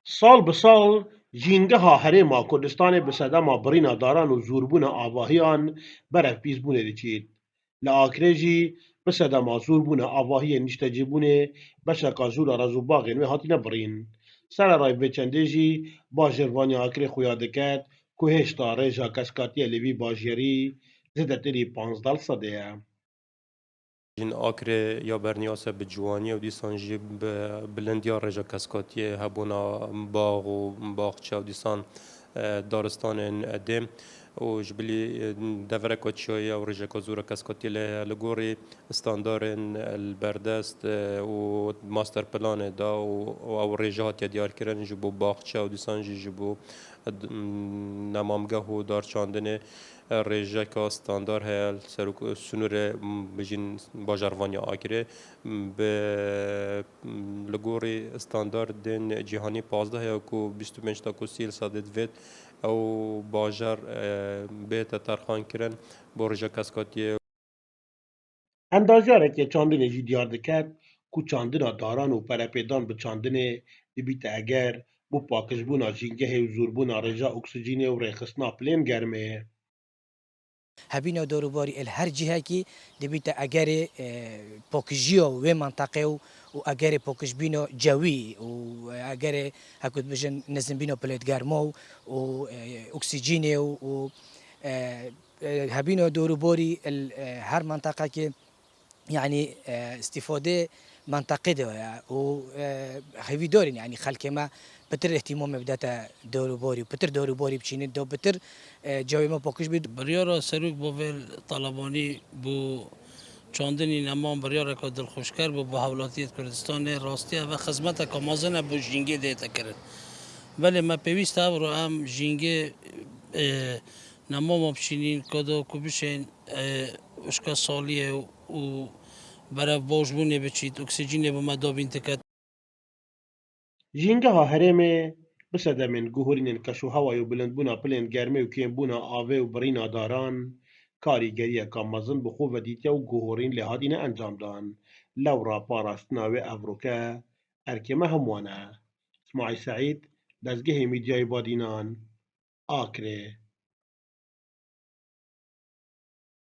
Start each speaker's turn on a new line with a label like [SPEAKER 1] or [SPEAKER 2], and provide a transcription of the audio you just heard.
[SPEAKER 1] سال به سال جینگەها هەرێما کوردستانê bi sedema birîna daran û zûrbûna avahiyan berevpîzbûnê diçît. Li Akirê jî bi sedema zûrbûna avahiyên nîştecîbûnê beşeka zûra Rezûbagên wê hatine birîn. Sererayê vê çendê jî bajêrvaniya Akirê xuya diket ku hêşta rêja keskatiyê li vî bajêrî zêdetirî 15 sedê ye.
[SPEAKER 2] Jin Akirê ya berniyase bi ciwanî û dîsan jî bi bilindiya rêja keskatiyê hebûna bax û baxçe û dîsan daristanên dêm û ji bilî devereka çiyayê û rêjeka zûra keskatiyê lê heye li gorî standarên li berdest û master planê da û ew rêje hatiye diyarkirin ji bo baxçe û dîsan jî ji bo nemamgeh û darçandinê rêjeka standar heye sunûrê bijîn bajarvaniya Akirê bi li gorî standardên cîhanî 15 heye ku 25 ta ku sîl sedê divêt ew bajar bête terxankirin bo rêja keskatiyê.
[SPEAKER 1] Endajarekê çandinê jî diyar diket ku çandina daran û perepêdan bi çandinê dibîte eger bû pakişbûna jîngehê û zûrbûna rêja oksîjînê û rêxistina pilên germê.
[SPEAKER 3] هبینا دوروباری هر جهتی دبیت اگر پاکیجیا و منطقه و اگر پاکش بینا جوی و اگر هکوت بجن نزن بینا پلیت گرما و اکسیژن و هبینا دوروباری هر منطقه که يعني استفاده منطقي ده وهيفي دورين يعني خلك ما بتر اهتمام بداتا دوروباري وبتر دوروباري بچينه دو بتر جوي ما باكش بيد
[SPEAKER 4] بریارا سروک با ویل طالبانی بو چاندنی نمان بریارا که دلخوشکر بو حولاتیت کردستان راستی و خدمت که مازن بو جینگه دیتا کرد ولی ما پیوست رو هم جینگه نمان ما بچینین کدو که بشین اشکا سالیه و برای باجبونه بچید اکسیژن به مدابین تکت
[SPEAKER 1] Jîngeha herêmê bi sedemên guhorînên keşûhewayê û bilindbûna pilên germê û kêmbûna avê û birîna daran, karîgeriyeka mezin bi xwe vedîtiya û guhorîn lê hatîne encamdan. Lewra parastina wê evroke erkê me hemû wan e. İsmaîl Seîd, Dezgehê Mîdyayê Badînan, Akirê.